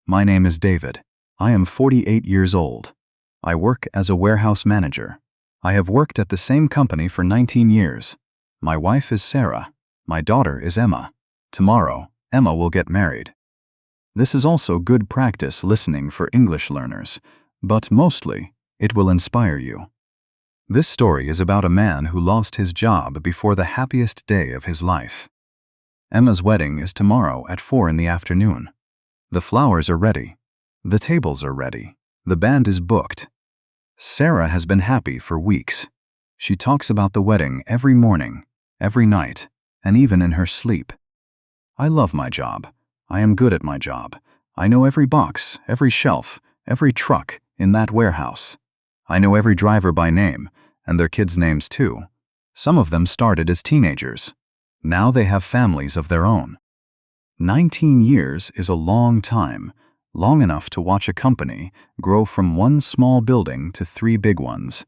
My name is David. I am 48 years old. I work as a warehouse manager. I have worked at the same company for 19 years. My wife is Sarah. My daughter is Emma. Tomorrow, Emma will get married. This is also good practice listening for English learners, but mostly, it will inspire you. This story is about a man who lost his job before the happiest day of his life. Emma's wedding is tomorrow at 4 in the afternoon. The flowers are ready. The tables are ready. The band is booked. Sarah has been happy for weeks. She talks about the wedding every morning, every night, and even in her sleep. I love my job. I am good at my job. I know every box, every shelf, every truck in that warehouse. I know every driver by name, and their kids' names too. Some of them started as teenagers. Now they have families of their own. 19 years is a long time, long enough to watch a company grow from one small building to 3 big ones,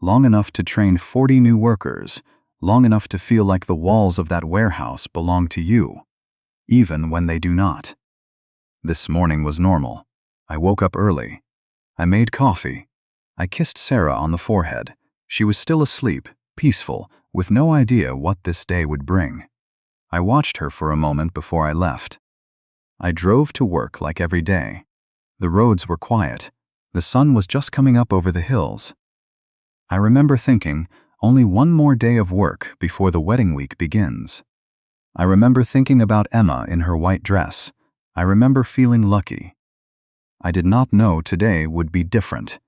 long enough to train 40 new workers, long enough to feel like the walls of that warehouse belong to you, even when they do not. This morning was normal. I woke up early. I made coffee. I kissed Sarah on the forehead. She was still asleep, peaceful, with no idea what this day would bring. I watched her for a moment before I left. I drove to work like every day. The roads were quiet. The sun was just coming up over the hills. I remember thinking, only one more day of work before the wedding week begins. I remember thinking about Emma in her white dress. I remember feeling lucky. I did not know today would be different.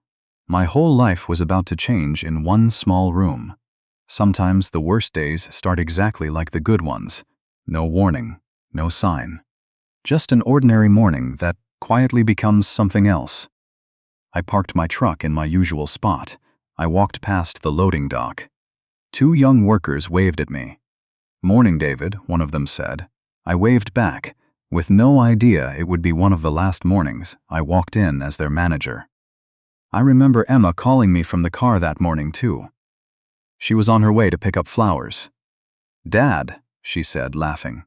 My whole life was about to change in one small room. Sometimes the worst days start exactly like the good ones. No warning, no sign. Just an ordinary morning that quietly becomes something else. I parked my truck in my usual spot. I walked past the loading dock. 2 young workers waved at me. "Morning, David," one of them said. I waved back, with no idea it would be one of the last mornings I walked in as their manager. I remember Emma calling me from the car that morning too. She was on her way to pick up flowers. "Dad," she said, laughing.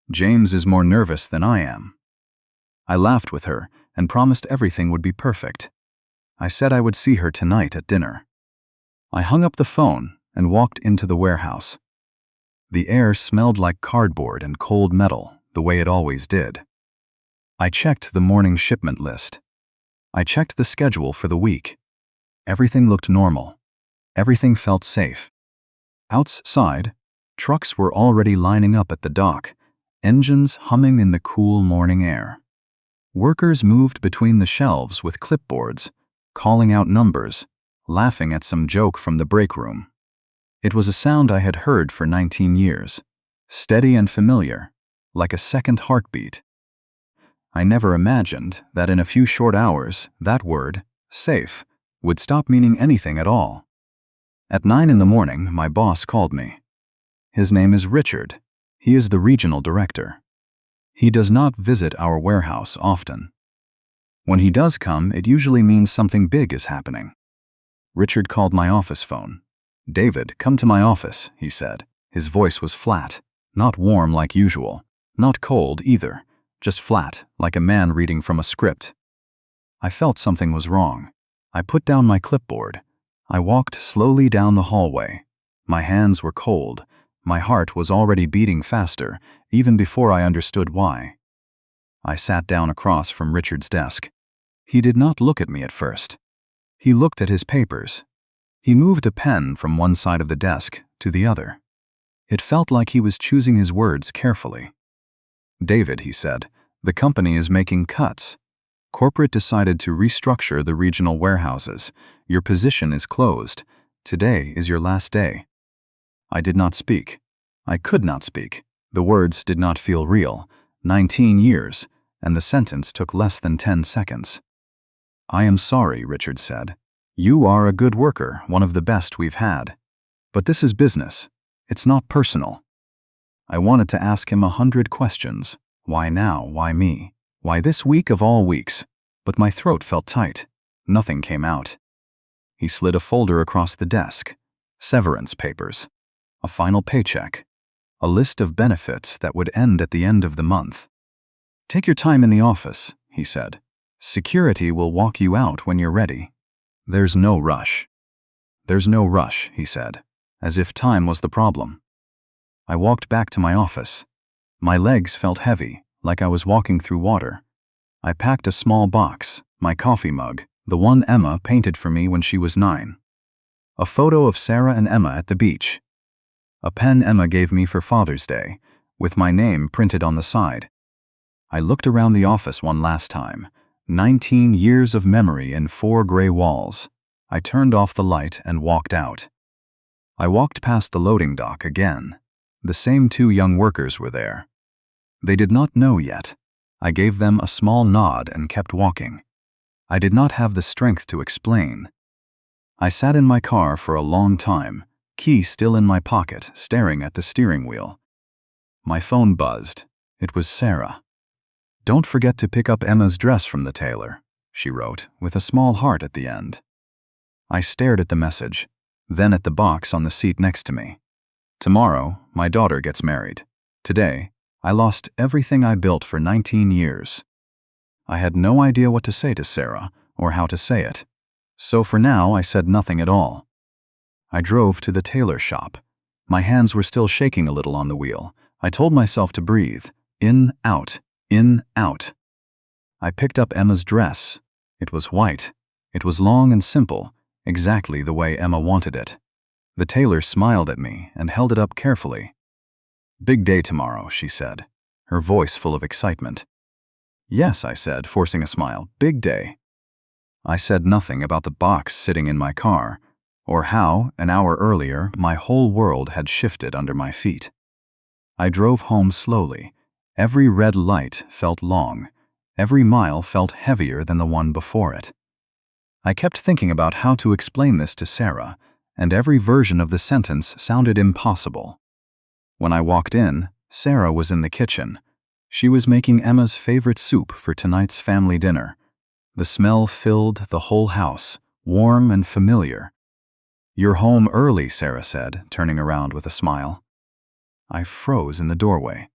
"James is more nervous than I am." I laughed with her and promised everything would be perfect. I said I would see her tonight at dinner. I hung up the phone and walked into the warehouse. The air smelled like cardboard and cold metal, the way it always did. I checked the morning shipment list. I checked the schedule for the week. Everything looked normal. Everything felt safe. Outside, trucks were already lining up at the dock, engines humming in the cool morning air. Workers moved between the shelves with clipboards, calling out numbers, laughing at some joke from the break room. It was a sound I had heard for 19 years, steady and familiar, like a second heartbeat. I never imagined that in a few short hours, that word, safe, would stop meaning anything at all. At 9 in the morning, my boss called me. His name is Richard. He is the regional director. He does not visit our warehouse often. When he does come, it usually means something big is happening. Richard called my office phone. "David, come to my office," he said. His voice was flat, not warm like usual, not cold either, just flat, like a man reading from a script. I felt something was wrong. I put down my clipboard. I walked slowly down the hallway. My hands were cold. My heart was already beating faster, even before I understood why. I sat down across from Richard's desk. He did not look at me at first. He looked at his papers. He moved a pen from one side of the desk to the other. It felt like he was choosing his words carefully. "David," he said, "the company is making cuts. Corporate decided to restructure the regional warehouses. Your position is closed. Today is your last day." I did not speak. I could not speak. The words did not feel real. 19 years, and the sentence took less than 10 seconds. "I am sorry," Richard said. "You are a good worker, one of the best we've had. But this is business. It's not personal." I wanted to ask him 100 questions. Why now? Why me? Why this week of all weeks? But my throat felt tight. Nothing came out. He slid a folder across the desk. Severance papers. A final paycheck. A list of benefits that would end at the end of the month. "Take your time in the office," he said. Security will walk you out when you're ready. There's no rush. There's no rush, he said, as if time was the problem. I walked back to my office. My legs felt heavy, like I was walking through water. I packed a small box, my coffee mug, the one Emma painted for me when she was 9. A photo of Sarah and Emma at the beach. A pen Emma gave me for Father's Day, with my name printed on the side. I looked around the office one last time. 19 years of memory in 4 gray walls. I turned off the light and walked out. I walked past the loading dock again. The same 2 young workers were there. They did not know yet. I gave them a small nod and kept walking. I did not have the strength to explain. I sat in my car for a long time, key still in my pocket, staring at the steering wheel. My phone buzzed. It was Sarah. "Don't forget to pick up Emma's dress from the tailor," she wrote, with a small heart at the end. I stared at the message, then at the box on the seat next to me. Tomorrow, my daughter gets married. Today, I lost everything I built for 19 years. I had no idea what to say to Sarah, or how to say it. So for now, I said nothing at all. I drove to the tailor shop. My hands were still shaking a little on the wheel. I told myself to breathe. In, out. In, out. I picked up Emma's dress. It was white. It was long and simple, exactly the way Emma wanted it. The tailor smiled at me and held it up carefully. "Big day tomorrow," she said, her voice full of excitement. "Yes," I said, forcing a smile. "Big day." I said nothing about the box sitting in my car, or how, an hour earlier, my whole world had shifted under my feet. I drove home slowly. Every red light felt long. Every mile felt heavier than the one before it. I kept thinking about how to explain this to Sarah, and every version of the sentence sounded impossible. When I walked in, Sarah was in the kitchen. She was making Emma's favorite soup for tonight's family dinner. The smell filled the whole house, warm and familiar. "You're home early," Sarah said, turning around with a smile. I froze in the doorway.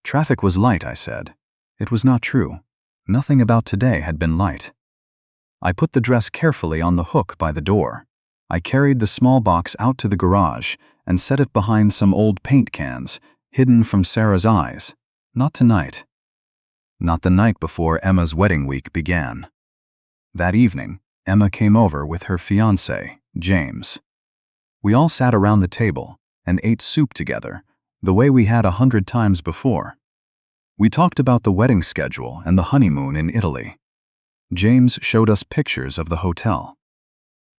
"Traffic was light," I said. It was not true. Nothing about today had been light. I put the dress carefully on the hook by the door. I carried the small box out to the garage and set it behind some old paint cans, hidden from Sarah's eyes. Not tonight. Not the night before Emma's wedding week began. That evening, Emma came over with her fiancé, James. We all sat around the table and ate soup together, the way we had 100 times before. We talked about the wedding schedule and the honeymoon in Italy. James showed us pictures of the hotel.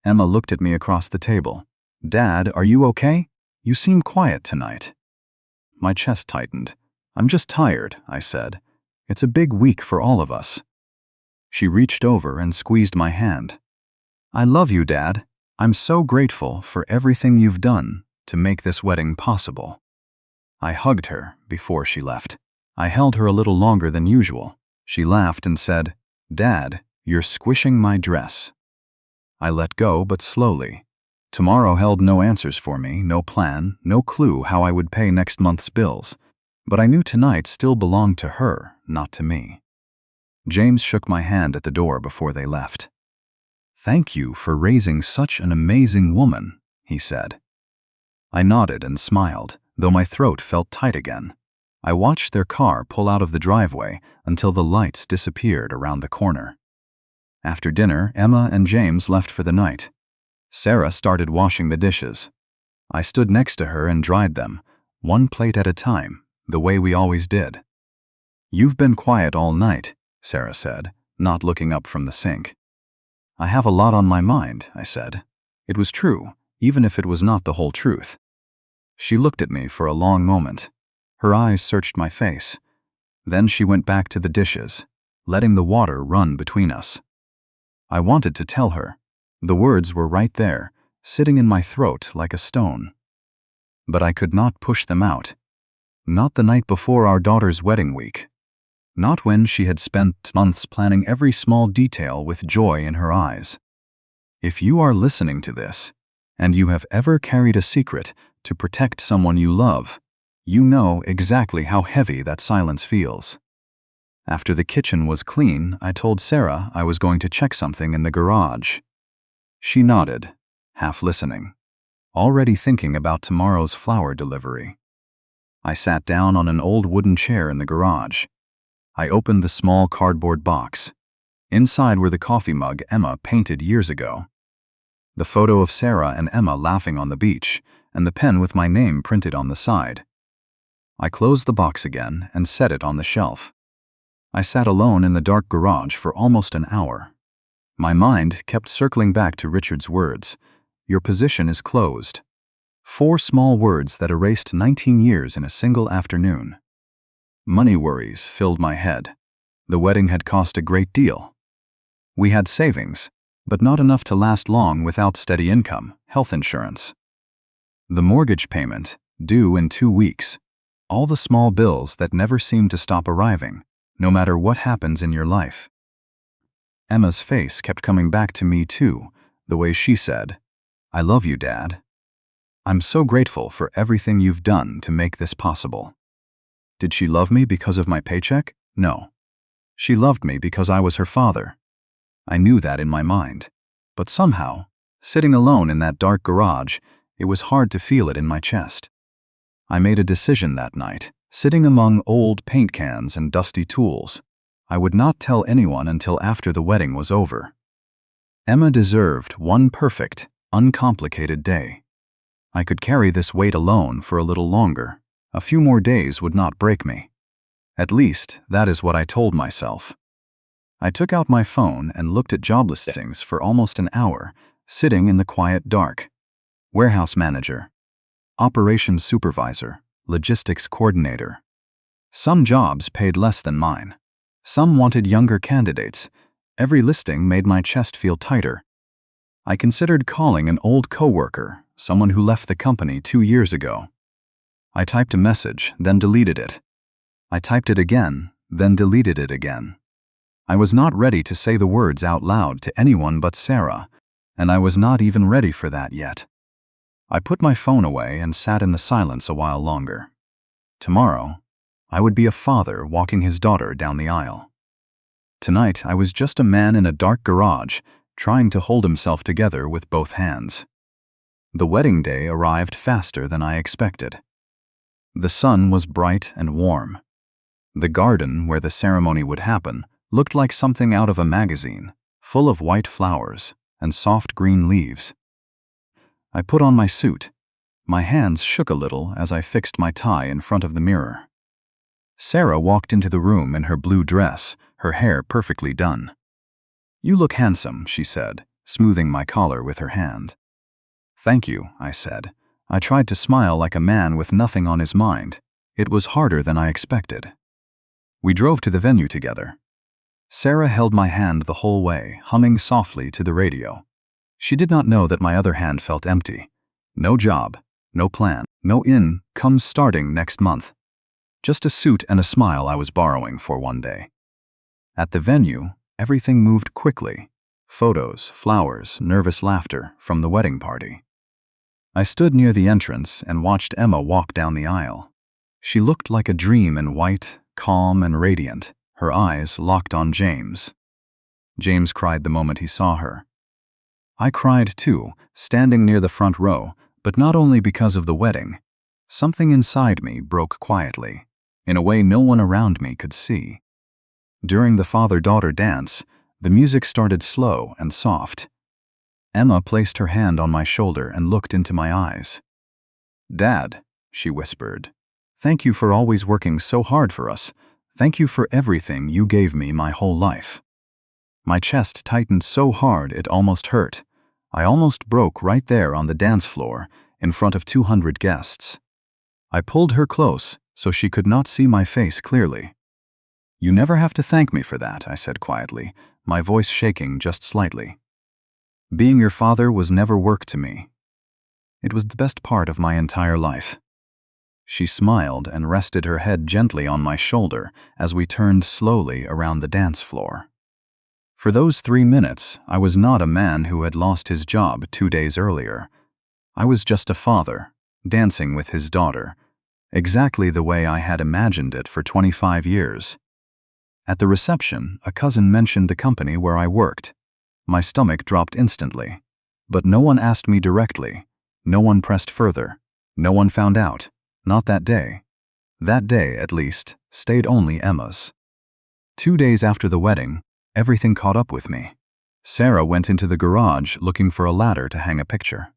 Emma looked at me across the table. "Dad, are you okay? You seem quiet tonight." My chest tightened. "I'm just tired," I said. "It's a big week for all of us." She reached over and squeezed my hand. "I love you, Dad. I'm so grateful for everything you've done to make this wedding possible." I hugged her before she left. I held her a little longer than usual. She laughed and said, "Dad, you're squishing my dress." I let go, but slowly. Tomorrow held no answers for me, no plan, no clue how I would pay next month's bills. But I knew tonight still belonged to her, not to me. James shook my hand at the door before they left. "Thank you for raising such an amazing woman," he said. I nodded and smiled, though my throat felt tight again. I watched their car pull out of the driveway until the lights disappeared around the corner. After dinner, Emma and James left for the night. Sarah started washing the dishes. I stood next to her and dried them, one plate at a time, the way we always did. "You've been quiet all night," Sarah said, not looking up from the sink. "I have a lot on my mind," I said. It was true, even if it was not the whole truth. She looked at me for a long moment. Her eyes searched my face. Then she went back to the dishes, letting the water run between us. I wanted to tell her. The words were right there, sitting in my throat like a stone. But I could not push them out. Not the night before our daughter's wedding week. Not when she had spent months planning every small detail with joy in her eyes. If you are listening to this, and you have ever carried a secret to protect someone you love, you know exactly how heavy that silence feels. After the kitchen was clean, I told Sarah I was going to check something in the garage. She nodded, half listening, already thinking about tomorrow's flower delivery. I sat down on an old wooden chair in the garage. I opened the small cardboard box. Inside were the coffee mug Emma painted years ago, the photo of Sarah and Emma laughing on the beach, and the pen with my name printed on the side. I closed the box again and set it on the shelf. I sat alone in the dark garage for almost an hour. My mind kept circling back to Richard's words, "Your position is closed." 4 small words that erased 19 years in a single afternoon. Money worries filled my head. The wedding had cost a great deal. We had savings, but not enough to last long without steady income, health insurance. The mortgage payment, due in 2 weeks. All the small bills that never seem to stop arriving, no matter what happens in your life. Emma's face kept coming back to me too, the way she said, "I love you, Dad. I'm so grateful for everything you've done to make this possible." Did she love me because of my paycheck? No. She loved me because I was her father. I knew that in my mind. But somehow, sitting alone in that dark garage, it was hard to feel it in my chest. I made a decision that night, sitting among old paint cans and dusty tools. I would not tell anyone until after the wedding was over. Emma deserved one perfect, uncomplicated day. I could carry this weight alone for a little longer. A few more days would not break me. At least, that is what I told myself. I took out my phone and looked at job listings for almost an hour, sitting in the quiet dark. Warehouse manager, operations supervisor, logistics coordinator. Some jobs paid less than mine. Some wanted younger candidates. Every listing made my chest feel tighter. I considered calling an old coworker, someone who left the company 2 years ago. I typed a message, then deleted it. I typed it again, then deleted it again. I was not ready to say the words out loud to anyone but Sarah, and I was not even ready for that yet. I put my phone away and sat in the silence a while longer. Tomorrow, I would be a father walking his daughter down the aisle. Tonight, I was just a man in a dark garage, trying to hold himself together with both hands. The wedding day arrived faster than I expected. The sun was bright and warm. The garden where the ceremony would happen looked like something out of a magazine, full of white flowers and soft green leaves. I put on my suit. My hands shook a little as I fixed my tie in front of the mirror. Sarah walked into the room in her blue dress, her hair perfectly done. "You look handsome," she said, smoothing my collar with her hand. "Thank you," I said. I tried to smile like a man with nothing on his mind. It was harder than I expected. We drove to the venue together. Sarah held my hand the whole way, humming softly to the radio. She did not know that my other hand felt empty. No job, no plan, no income starting next month. Just a suit and a smile I was borrowing for one day. At the venue, everything moved quickly. Photos, flowers, nervous laughter from the wedding party. I stood near the entrance and watched Emma walk down the aisle. She looked like a dream in white, calm and radiant, her eyes locked on James. James cried the moment he saw her. I cried too, standing near the front row, but not only because of the wedding. Something inside me broke quietly, in a way no one around me could see. During the father-daughter dance, the music started slow and soft. Emma placed her hand on my shoulder and looked into my eyes. "Dad," she whispered, "thank you for always working so hard for us. Thank you for everything you gave me my whole life." My chest tightened so hard it almost hurt. I almost broke right there on the dance floor, in front of 200 guests. I pulled her close so she could not see my face clearly. "You never have to thank me for that," I said quietly, my voice shaking just slightly. "Being your father was never work to me. It was the best part of my entire life." She smiled and rested her head gently on my shoulder as we turned slowly around the dance floor. For those 3 minutes, I was not a man who had lost his job 2 days earlier. I was just a father, dancing with his daughter, exactly the way I had imagined it for 25 years. At the reception, a cousin mentioned the company where I worked. My stomach dropped instantly. But no one asked me directly. No one pressed further. No one found out. Not that day. That day, at least, stayed only Emma's. 2 days after the wedding, everything caught up with me. Sarah went into the garage looking for a ladder to hang a picture.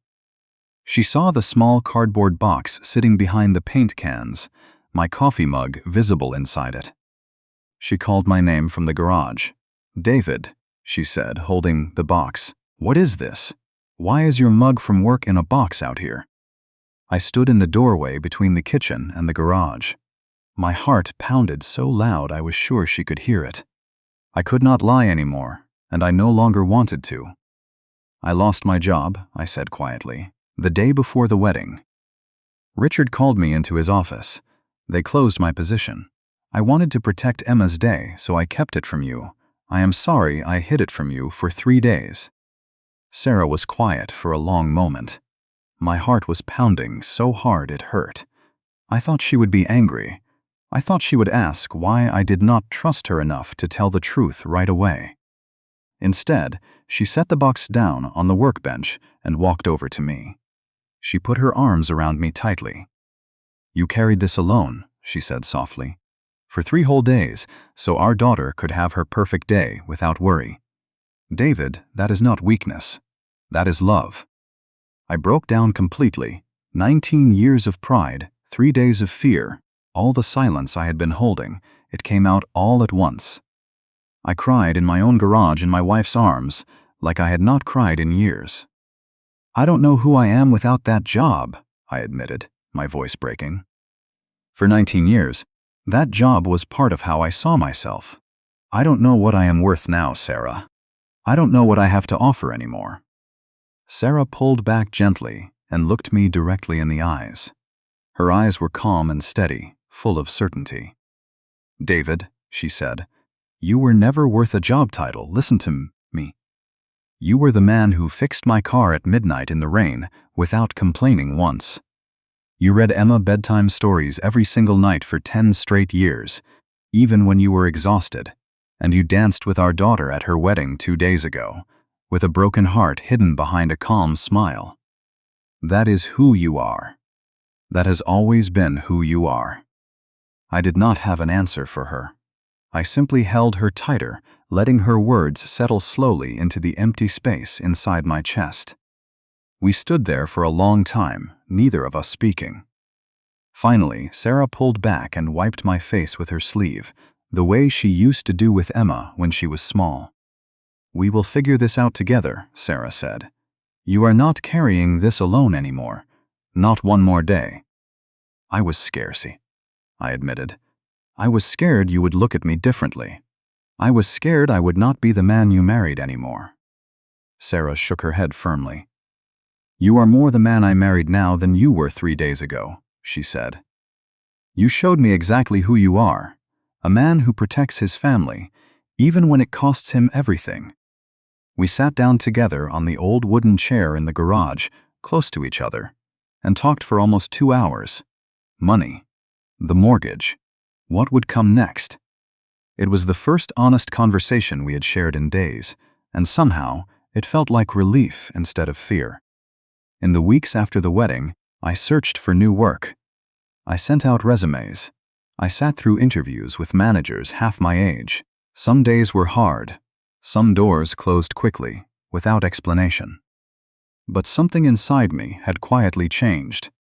She saw the small cardboard box sitting behind the paint cans, my coffee mug visible inside it. She called my name from the garage. "David," she said, holding the box. "What is this? Why is your mug from work in a box out here?" I stood in the doorway between the kitchen and the garage. My heart pounded so loud I was sure she could hear it. I could not lie anymore, and I no longer wanted to. "I lost my job," I said quietly, "the day before the wedding. Richard called me into his office. They closed my position. I wanted to protect Emma's day, so I kept it from you. I am sorry I hid it from you for 3 days." Sarah was quiet for a long moment. My heart was pounding so hard it hurt. I thought she would be angry. I thought she would ask why I did not trust her enough to tell the truth right away. Instead, she set the box down on the workbench and walked over to me. She put her arms around me tightly. "You carried this alone," she said softly, "for 3 whole days, so our daughter could have her perfect day without worry. David, that is not weakness. That is love." I broke down completely. 19 years of pride, 3 days of fear, all the silence I had been holding, it came out all at once. I cried in my own garage in my wife's arms, like I had not cried in years. "I don't know who I am without that job," I admitted, my voice breaking. "For 19 years, that job was part of how I saw myself. I don't know what I am worth now, Sarah. I don't know what I have to offer anymore." Sarah pulled back gently and looked me directly in the eyes. Her eyes were calm and steady, full of certainty. "David," she said, "you were never worth a job title. Listen to me. You were the man who fixed my car at midnight in the rain without complaining once. You read Emma bedtime stories every single night for 10 straight years, even when you were exhausted, and you danced with our daughter at her wedding 2 days ago, with a broken heart hidden behind a calm smile. That is who you are. That has always been who you are." I did not have an answer for her. I simply held her tighter, letting her words settle slowly into the empty space inside my chest. We stood there for a long time, neither of us speaking. Finally, Sarah pulled back and wiped my face with her sleeve, the way she used to do with Emma when she was small. "We will figure this out together," Sarah said. "You are not carrying this alone anymore. Not one more day." I was scared, I admitted. I was scared you would look at me differently. I was scared I would not be the man you married anymore. Sarah shook her head firmly. "You are more the man I married now than you were 3 days ago," she said. "You showed me exactly who you are, a man who protects his family, even when it costs him everything." We sat down together on the old wooden chair in the garage, close to each other, and talked for almost 2 hours. Money, the mortgage, what would come next? It was the first honest conversation we had shared in days, and somehow it felt like relief instead of fear. In the weeks after the wedding, I searched for new work. I sent out resumes. I sat through interviews with managers half my age. Some days were hard. Some doors closed quickly, without explanation. But something inside me had quietly changed.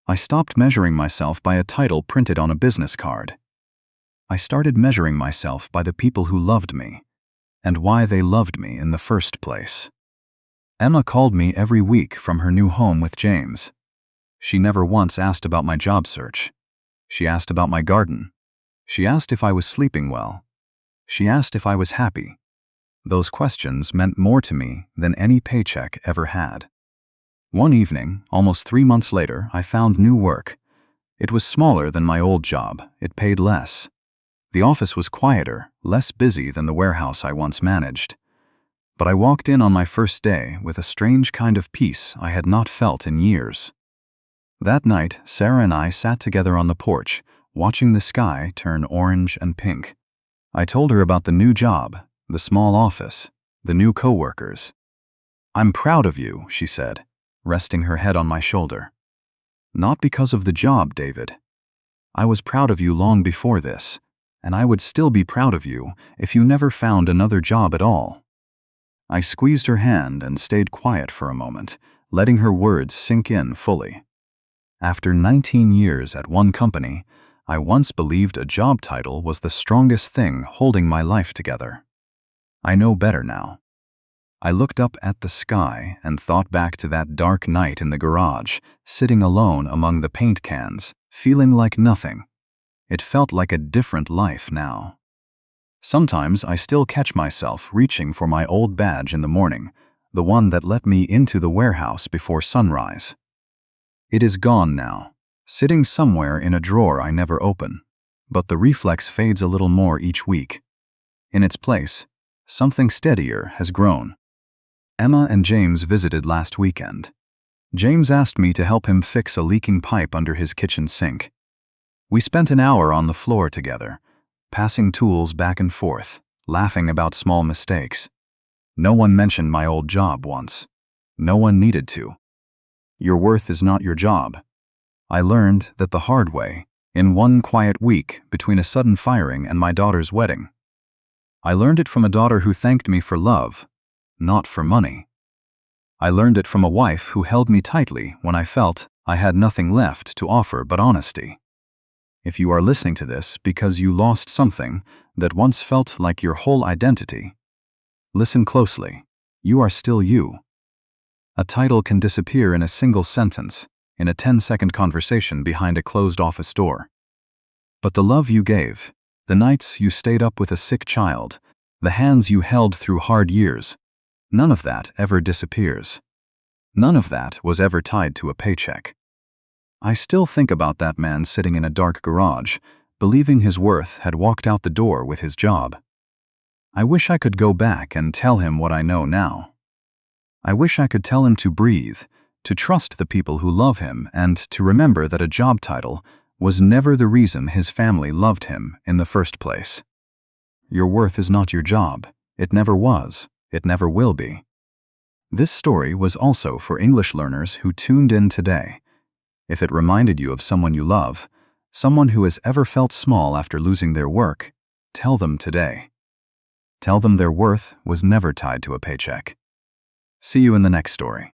I stopped measuring myself by a title printed on a business card. I started measuring myself by the people who loved me, and why they loved me in the first place. Emma called me every week from her new home with James. She never once asked about my job search. She asked about my garden. She asked if I was sleeping well. She asked if I was happy. Those questions meant more to me than any paycheck ever had. One evening, almost 3 months later, I found new work. It was smaller than my old job. It paid less. The office was quieter, less busy than the warehouse I once managed. But I walked in on my first day with a strange kind of peace I had not felt in years. That night, Sarah and I sat together on the porch, watching the sky turn orange and pink. I told her about the new job, the small office, the new coworkers. "I'm proud of you," she said, resting her head on my shoulder. "Not because of the job, David. I was proud of you long before this, and I would still be proud of you if you never found another job at all." I squeezed her hand and stayed quiet for a moment, letting her words sink in fully. After 19 years at one company, I once believed a job title was the strongest thing holding my life together. I know better now. I looked up at the sky and thought back to that dark night in the garage, sitting alone among the paint cans, feeling like nothing. It felt like a different life now. Sometimes I still catch myself reaching for my old badge in the morning, the one that let me into the warehouse before sunrise. It is gone now, sitting somewhere in a drawer I never open, but the reflex fades a little more each week. In its place, something steadier has grown. Emma and James visited last weekend. James asked me to help him fix a leaking pipe under his kitchen sink. We spent an hour on the floor together, passing tools back and forth, laughing about small mistakes. No one mentioned my old job once. No one needed to. Your worth is not your job. I learned that the hard way, in one quiet week between a sudden firing and my daughter's wedding. I learned it from a daughter who thanked me for love, not for money. I learned it from a wife who held me tightly when I felt I had nothing left to offer but honesty. If you are listening to this because you lost something that once felt like your whole identity, listen closely. You are still you. A title can disappear in a single sentence, in a 10-second conversation behind a closed office door. But the love you gave, the nights you stayed up with a sick child, the hands you held through hard years, none of that ever disappears. None of that was ever tied to a paycheck. I still think about that man sitting in a dark garage, believing his worth had walked out the door with his job. I wish I could go back and tell him what I know now. I wish I could tell him to breathe, to trust the people who love him, and to remember that a job title was never the reason his family loved him in the first place. Your worth is not your job. It never was. It never will be. This story was also for English learners who tuned in today. If it reminded you of someone you love, someone who has ever felt small after losing their work, tell them today. Tell them their worth was never tied to a paycheck. See you in the next story.